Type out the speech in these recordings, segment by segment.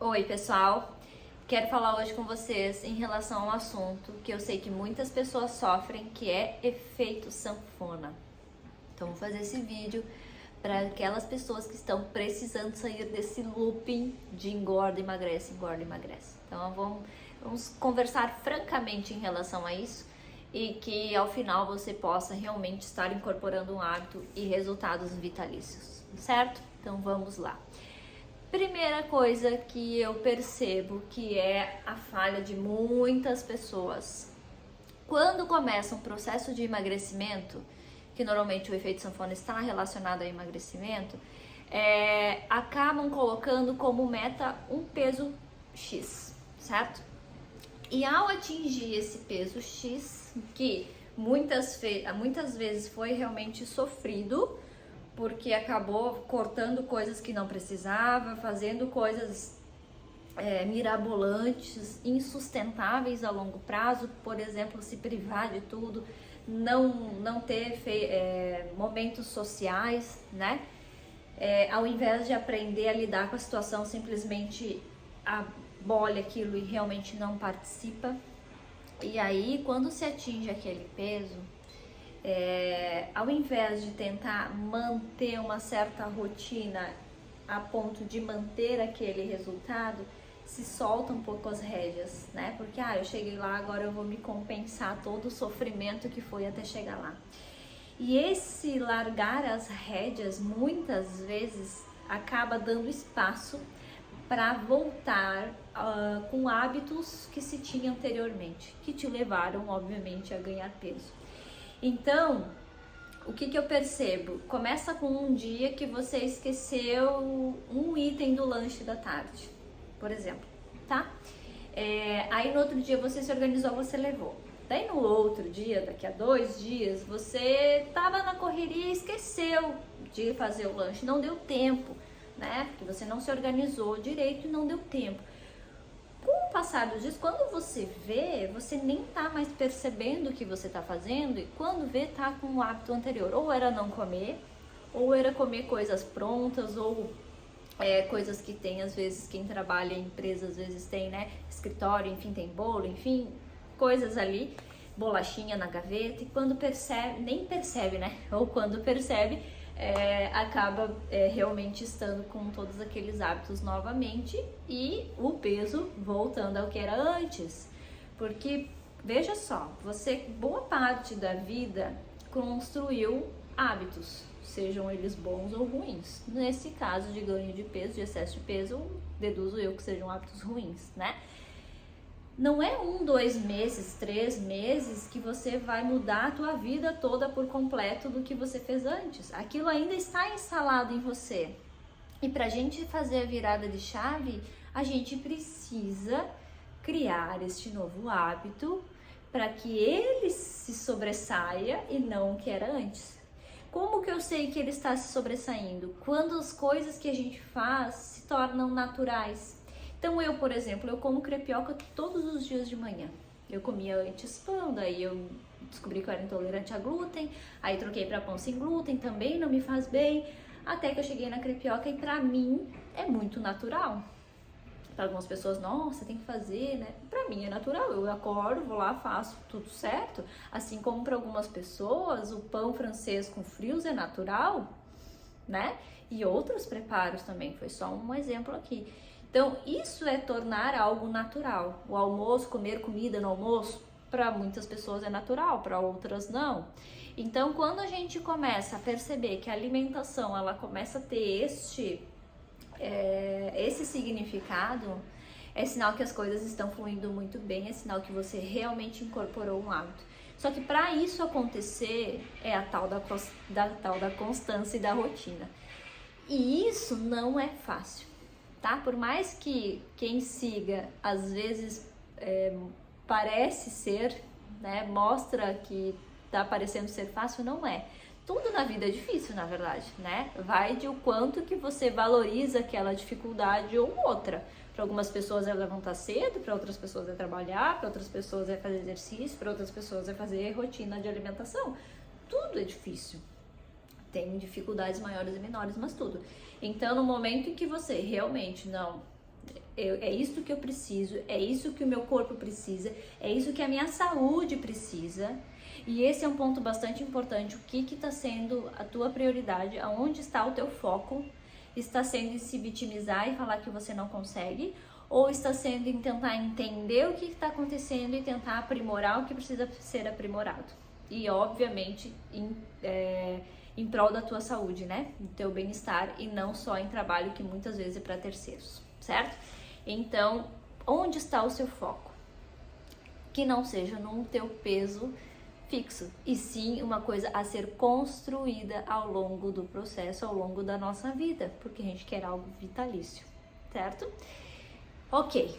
Oi, pessoal. Quero falar hoje com vocês em relação a um assunto que eu sei que muitas pessoas sofrem, que é efeito sanfona. Então, vou fazer esse vídeo para aquelas pessoas que estão precisando sair desse looping de engorda, emagrece, engorda, emagrece. Então, vamos conversar francamente em relação a isso e que ao final você possa realmente estar incorporando um hábito e resultados vitalícios, certo? Então, vamos lá. Primeira coisa que eu percebo que é a falha de muitas pessoas. Quando começa um processo de emagrecimento, que normalmente o efeito sanfona está relacionado ao emagrecimento, acabam colocando como meta um peso X, certo? E ao atingir esse peso X, que muitas vezes foi realmente sofrido, porque acabou cortando coisas que não precisava, fazendo coisas mirabolantes, insustentáveis a longo prazo, por exemplo, se privar de tudo, não ter momentos sociais, né? Ao invés de aprender a lidar com a situação, simplesmente abole aquilo e realmente não participa. E aí, quando se atinge aquele peso, ao invés de tentar manter uma certa rotina a ponto de manter aquele resultado, se solta um pouco as rédeas, né? Porque eu cheguei lá, agora eu vou me compensar todo o sofrimento que foi até chegar lá. E esse largar as rédeas muitas vezes acaba dando espaço para voltar com hábitos que se tinha anteriormente, que te levaram, obviamente, a ganhar peso. Então, o que eu percebo? Começa com um dia que você esqueceu um item do lanche da tarde, por exemplo, tá? Aí no outro dia você se organizou, você levou. Daí no outro dia, daqui a 2 dias, você tava na correria e esqueceu de fazer o lanche, não deu tempo, né? Porque você não se organizou direito e não deu tempo. Com o passar dos dias, quando você vê, você nem tá mais percebendo o que você tá fazendo, e quando vê, tá com o hábito anterior. Ou era não comer, ou era comer coisas prontas, ou coisas que tem, às vezes, quem trabalha em empresa, às vezes tem, né, escritório, enfim, tem bolo, enfim, coisas ali, bolachinha na gaveta, e quando percebe, nem percebe, né, ou quando percebe, acaba realmente estando com todos aqueles hábitos novamente e o peso voltando ao que era antes. Porque, veja só, você boa parte da vida construiu hábitos, sejam eles bons ou ruins. Nesse caso de ganho de peso, de excesso de peso, deduzo eu que sejam hábitos ruins, né? Não é 1, 2 meses, 3 meses que você vai mudar a tua vida toda por completo do que você fez antes. Aquilo ainda está instalado em você. E para a gente fazer a virada de chave, a gente precisa criar este novo hábito para que ele se sobressaia e não o que era antes. Como que eu sei que ele está se sobressaindo? Quando as coisas que a gente faz se tornam naturais. Então eu, por exemplo, eu como crepioca todos os dias de manhã. Eu comia antes pão, daí eu descobri que eu era intolerante a glúten, aí troquei para pão sem glúten, também não me faz bem, até que eu cheguei na crepioca e pra mim é muito natural. Para algumas pessoas, nossa, tem que fazer, né? Pra mim é natural, eu acordo, vou lá, faço tudo certo. Assim como para algumas pessoas, o pão francês com frios é natural, né? E outros preparos também, foi só um exemplo aqui. Então, isso é tornar algo natural. O almoço, comer comida no almoço, para muitas pessoas é natural, para outras não. Então, quando a gente começa a perceber que a alimentação, ela começa a ter esse significado, é sinal que as coisas estão fluindo muito bem, é sinal que você realmente incorporou um hábito. Só que para isso acontecer, é a tal da constância e da rotina. E isso não é fácil. Tá? Por mais que quem siga, às vezes, parece ser, né? Mostra que tá parecendo ser fácil, não é. Tudo na vida é difícil, na verdade, né? Vai de o quanto que você valoriza aquela dificuldade ou outra. Para algumas pessoas é levantar cedo, para outras pessoas é trabalhar, para outras pessoas é fazer exercício, para outras pessoas é fazer rotina de alimentação. Tudo é difícil. Tem dificuldades maiores e menores, mas tudo. Então, no momento em que você realmente não É isso que eu preciso, é isso que o meu corpo precisa, é isso que a minha saúde precisa. E esse é um ponto bastante importante. O que está sendo a tua prioridade? Aonde está o teu foco? Está sendo em se vitimizar e falar que você não consegue? Ou está sendo em tentar entender o que está acontecendo e tentar aprimorar o que precisa ser aprimorado? E obviamente em prol da tua saúde, né? Do teu bem-estar, e não só em trabalho que muitas vezes é para terceiros, certo? Então, onde está o seu foco? Que não seja no teu peso fixo, e sim uma coisa a ser construída ao longo do processo, ao longo da nossa vida, porque a gente quer algo vitalício, certo? Ok,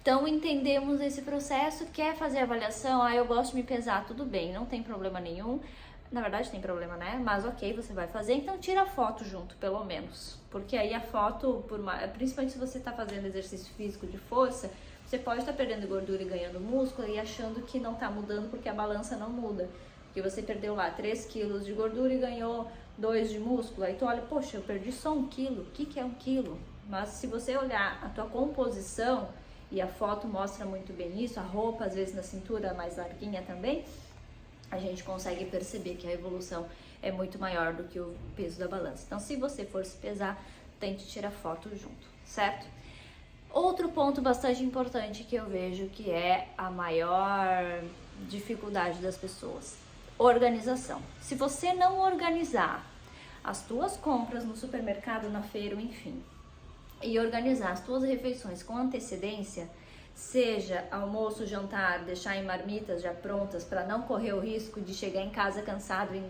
então entendemos esse processo. Quer fazer avaliação? Eu gosto de me pesar, tudo bem, não tem problema nenhum. Na verdade tem problema, né? Mas ok, você vai fazer, então tira a foto junto, pelo menos. Porque aí a foto, principalmente se você está fazendo exercício físico de força, você pode estar perdendo gordura e ganhando músculo e achando que não está mudando porque a balança não muda. Porque você perdeu lá 3 quilos de gordura e ganhou 2 de músculo. Aí tu olha, poxa, eu perdi só 1 quilo. O que é 1 quilo? Mas se você olhar a tua composição, e a foto mostra muito bem isso, a roupa às vezes na cintura mais larguinha também, a gente consegue perceber que a evolução é muito maior do que o peso da balança. Então, se você for se pesar, tente tirar foto junto, certo? Outro ponto bastante importante que eu vejo que é a maior dificuldade das pessoas: organização. Se você não organizar as tuas compras no supermercado, na feira, enfim, e organizar as tuas refeições com antecedência, seja almoço, jantar, deixar em marmitas já prontas para não correr o risco de chegar em casa cansado e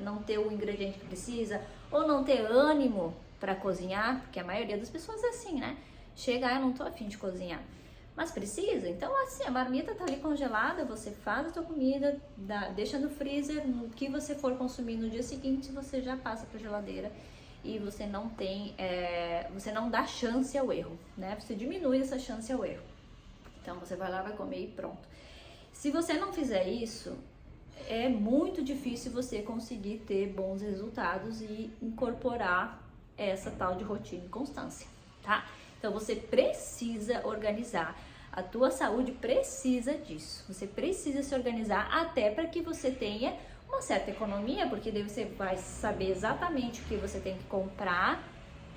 não ter o ingrediente que precisa, ou não ter ânimo para cozinhar, porque a maioria das pessoas é assim, né? Chega, eu não tô afim de cozinhar, mas precisa. Então, assim, a marmita tá ali congelada, você faz a tua comida, deixa no freezer, no que você for consumir no dia seguinte, você já passa pra geladeira. E você não você não dá chance ao erro, né? Você diminui essa chance ao erro. Então você vai lá, vai comer e pronto. Se você não fizer isso, é muito difícil você conseguir ter bons resultados e incorporar essa tal de rotina e constância, tá? Então você precisa organizar. A tua saúde precisa disso. Você precisa se organizar até para que você tenha uma certa economia, porque daí você vai saber exatamente o que você tem que comprar,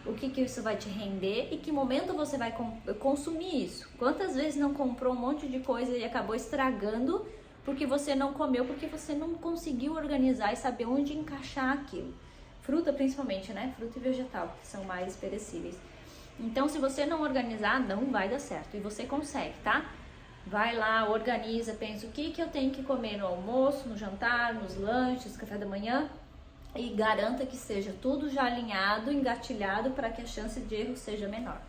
o que isso vai te render e que momento você vai consumir isso. Quantas vezes não comprou um monte de coisa e acabou estragando porque você não comeu, porque você não conseguiu organizar e saber onde encaixar aquilo. Fruta principalmente, né? Fruta e vegetal, que são mais perecíveis. Então, se você não organizar, não vai dar certo. E você consegue, tá? Vai lá, organiza, pensa o que eu tenho que comer no almoço, no jantar, nos lanches, café da manhã, e garanta que seja tudo já alinhado, engatilhado, para que a chance de erro seja menor.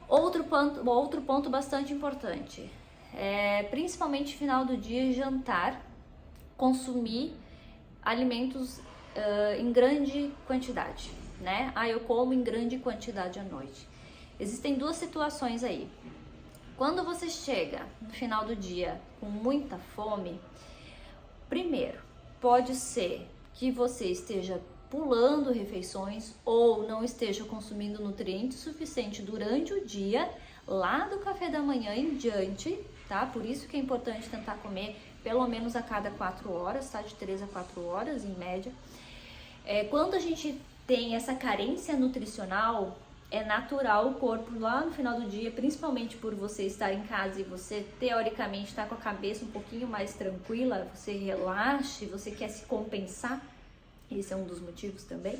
Outro ponto bastante importante, principalmente final do dia, jantar, consumir alimentos em grande quantidade, né? Eu como em grande quantidade à noite. Existem duas situações aí. Quando você chega no final do dia com muita fome, primeiro, pode ser que você esteja pulando refeições ou não esteja consumindo nutrientes suficientes durante o dia, lá do café da manhã em diante, tá? Por isso que é importante tentar comer pelo menos a cada 4 horas, tá? De 3 a 4 horas em média. Quando a gente tem essa carência nutricional, é natural o corpo lá no final do dia, principalmente por você estar em casa e você teoricamente estar com a cabeça um pouquinho mais tranquila, você relaxe, você quer se compensar, esse é um dos motivos também,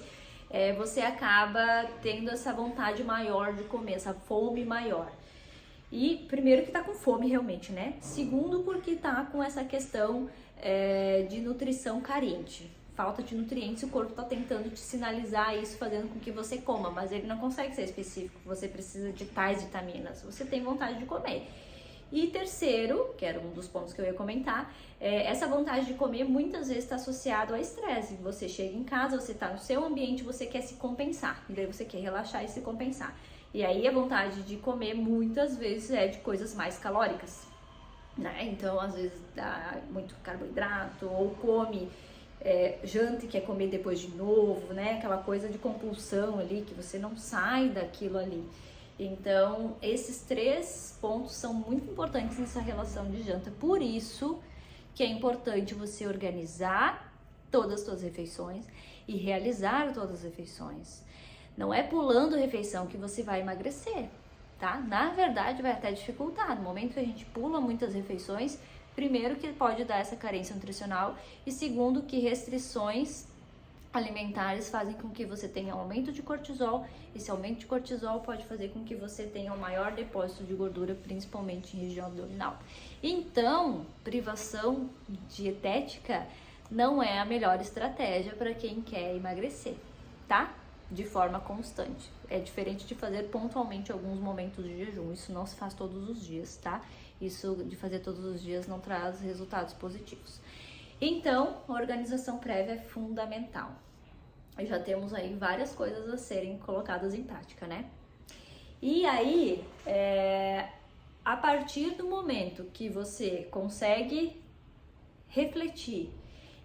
você acaba tendo essa vontade maior de comer, essa fome maior. E primeiro que tá com fome realmente, né? Segundo porque tá com essa questão de nutrição carente. Falta de nutrientes, o corpo está tentando te sinalizar isso, fazendo com que você coma, mas ele não consegue ser específico, você precisa de tais vitaminas, você tem vontade de comer. E terceiro, que era um dos pontos que eu ia comentar, essa vontade de comer muitas vezes está associado ao estresse. Você chega em casa, você está no seu ambiente, você quer se compensar, e daí você quer relaxar e se compensar. E aí a vontade de comer muitas vezes é de coisas mais calóricas, né? Então às vezes dá muito carboidrato, ou come janta e quer comer depois de novo, né? Aquela coisa de compulsão ali, que você não sai daquilo ali. Então, esses 3 pontos são muito importantes nessa relação de janta. Por isso que é importante você organizar todas as suas refeições e realizar todas as refeições. Não é pulando refeição que você vai emagrecer, tá? Na verdade, vai até dificultar. No momento que a gente pula muitas refeições, primeiro que pode dar essa carência nutricional e segundo que restrições alimentares fazem com que você tenha um aumento de cortisol. Esse aumento de cortisol pode fazer com que você tenha um maior depósito de gordura, principalmente em região abdominal. Então, privação dietética não é a melhor estratégia para quem quer emagrecer, tá? De forma constante. É diferente de fazer pontualmente alguns momentos de jejum. Isso não se faz todos os dias, tá? Isso de fazer todos os dias não traz resultados positivos. Então, a organização prévia é fundamental. E já temos aí várias coisas a serem colocadas em prática, né? E aí, a partir do momento que você consegue refletir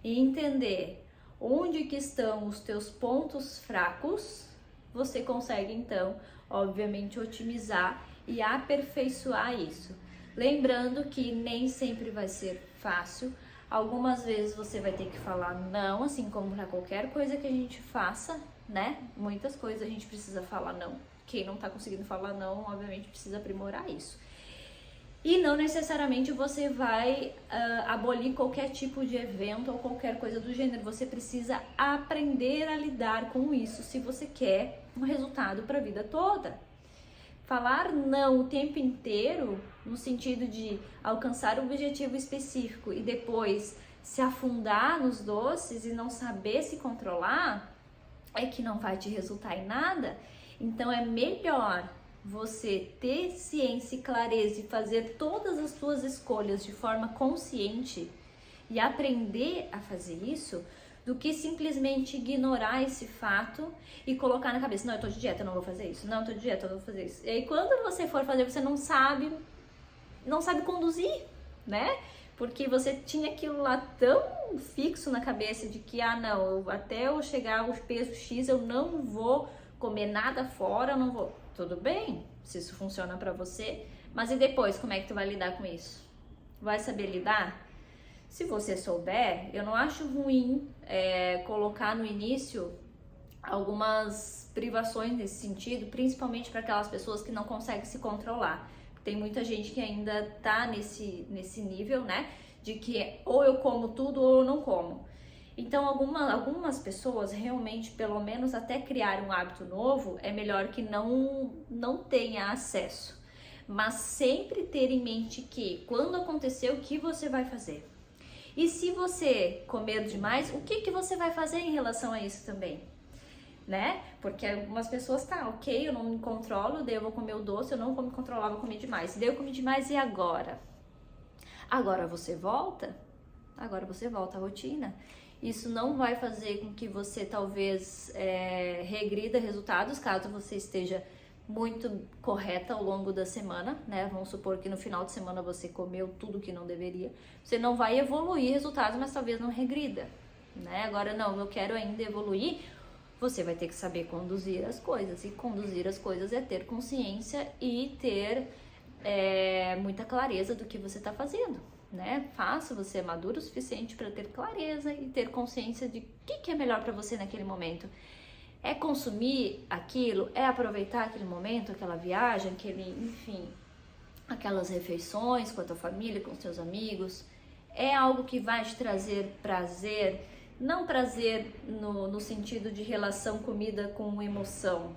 e entender onde que estão os teus pontos fracos, você consegue então, obviamente, otimizar e aperfeiçoar isso. Lembrando que nem sempre vai ser fácil. Algumas vezes você vai ter que falar não, assim como para qualquer coisa que a gente faça, né? Muitas coisas a gente precisa falar não. Quem não tá conseguindo falar não, obviamente precisa aprimorar isso. E não necessariamente você vai abolir qualquer tipo de evento ou qualquer coisa do gênero. Você precisa aprender a lidar com isso se você quer um resultado para a vida toda. Falar não o tempo inteiro, no sentido de alcançar um objetivo específico e depois se afundar nos doces e não saber se controlar, é que não vai te resultar em nada. Então é melhor você ter ciência e clareza e fazer todas as suas escolhas de forma consciente e aprender a fazer isso, do que simplesmente ignorar esse fato e colocar na cabeça, não, eu tô de dieta, eu não vou fazer isso, não, eu tô de dieta, eu não vou fazer isso. E aí quando você for fazer, você não sabe conduzir, né? Porque você tinha aquilo lá tão fixo na cabeça de que, não, até eu chegar ao peso X, eu não vou comer nada fora, eu não vou. Tudo bem, se isso funciona pra você, mas e depois, como é que tu vai lidar com isso? Vai saber lidar? Se você souber, eu não acho ruim colocar no início algumas privações nesse sentido, principalmente para aquelas pessoas que não conseguem se controlar. Tem muita gente que ainda tá nesse nível, né? De que ou eu como tudo ou eu não como. Então, algumas pessoas realmente, pelo menos até criar um hábito novo, é melhor que não tenha acesso. Mas sempre ter em mente que quando acontecer, o que você vai fazer? E se você comer demais, o que você vai fazer em relação a isso também? Né? Porque algumas pessoas, ok, eu não me controlo, daí eu vou comer o doce, eu não vou me controlar, vou comer demais. Daí eu comi demais, e agora? Agora você volta à rotina. Isso não vai fazer com que você talvez regrida resultados, caso você esteja muito correta ao longo da semana, né? Vamos supor que no final de semana você comeu tudo que não deveria. Você não vai evoluir resultados, mas talvez não regrida, né? Agora, não, eu quero ainda evoluir. Você vai ter que saber conduzir as coisas. E conduzir as coisas é ter consciência e ter muita clareza do que você está fazendo, né? Faça, você é maduro o suficiente para ter clareza e ter consciência de o que é melhor para você naquele momento. É consumir aquilo, é aproveitar aquele momento, aquela viagem, enfim, aquelas refeições com a tua família, com os teus amigos. É algo que vai te trazer prazer, não prazer no sentido de relação comida com emoção,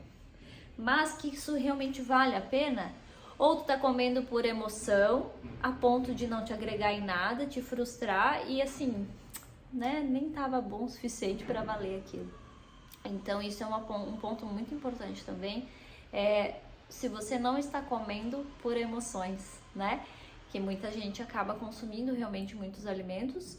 mas que isso realmente vale a pena? Ou tu tá comendo por emoção, a ponto de não te agregar em nada, te frustrar e assim, né, nem tava bom o suficiente para valer aquilo. Então isso é um ponto muito importante também, se você não está comendo por emoções, né? Que muita gente acaba consumindo realmente muitos alimentos,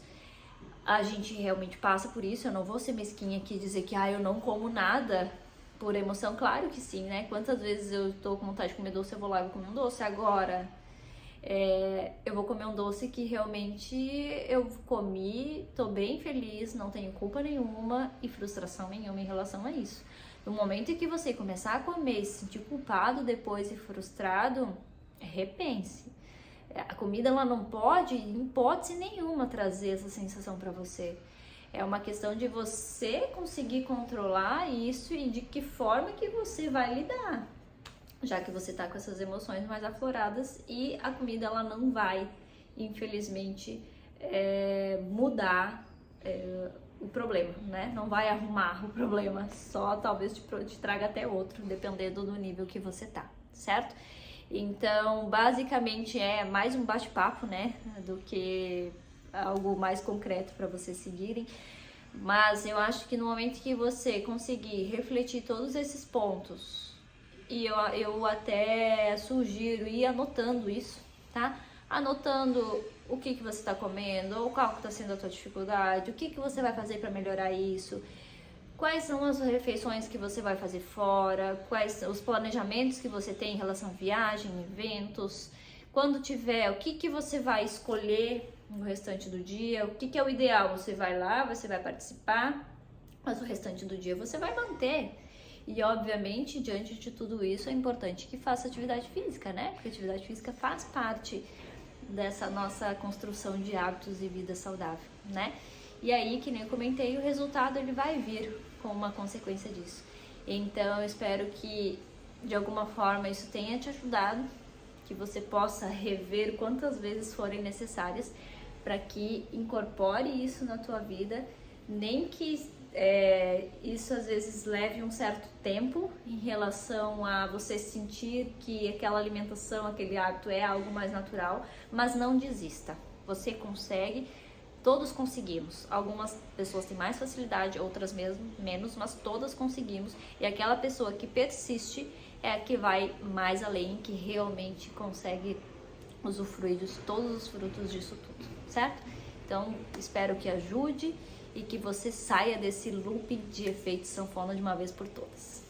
a gente realmente passa por isso. Eu não vou ser mesquinha aqui e dizer que eu não como nada por emoção, claro que sim, né? Quantas vezes eu tô com vontade de comer doce, eu vou lá e vou comer um doce. Agora, eu vou comer um doce que realmente eu comi, tô bem feliz, não tenho culpa nenhuma e frustração nenhuma em relação a isso. No momento em que você começar a comer e se sentir culpado depois e frustrado, repense. A comida ela não pode, em hipótese nenhuma, trazer essa sensação para você. É uma questão de você conseguir controlar isso e de que forma que você vai lidar, já que você tá com essas emoções mais afloradas e a comida ela não vai, infelizmente, mudar o problema, né? Não vai arrumar o problema, só talvez te traga até outro, dependendo do nível que você tá, certo? Então, basicamente é mais um bate-papo, né, do que algo mais concreto para vocês seguirem. Mas eu acho que no momento que você conseguir refletir todos esses pontos, e eu até sugiro ir anotando isso, tá? Anotando o que você está comendo, ou qual que está sendo a tua dificuldade, o que você vai fazer para melhorar isso, quais são as refeições que você vai fazer fora, quais são os planejamentos que você tem em relação a viagem, eventos, quando tiver, o que você vai escolher no restante do dia, o que é o ideal, você vai lá, você vai participar, mas o restante do dia você vai manter. E obviamente, diante de tudo isso, é importante que faça atividade física, né? Porque a atividade física faz parte dessa nossa construção de hábitos e vida saudável, né? E aí, que nem eu comentei, o resultado ele vai vir com uma consequência disso. Então, eu espero que de alguma forma isso tenha te ajudado, que você possa rever quantas vezes forem necessárias para que incorpore isso na tua vida, nem que isso às vezes leve um certo tempo em relação a você sentir que aquela alimentação, aquele hábito é algo mais natural, mas não desista. Você consegue, todos conseguimos. Algumas pessoas têm mais facilidade, outras mesmo menos, mas todas conseguimos. E aquela pessoa que persiste é a que vai mais além, que realmente consegue usufruir de todos os frutos disso tudo, certo? Então, espero que ajude e que você saia desse loop de efeito sanfona de uma vez por todas.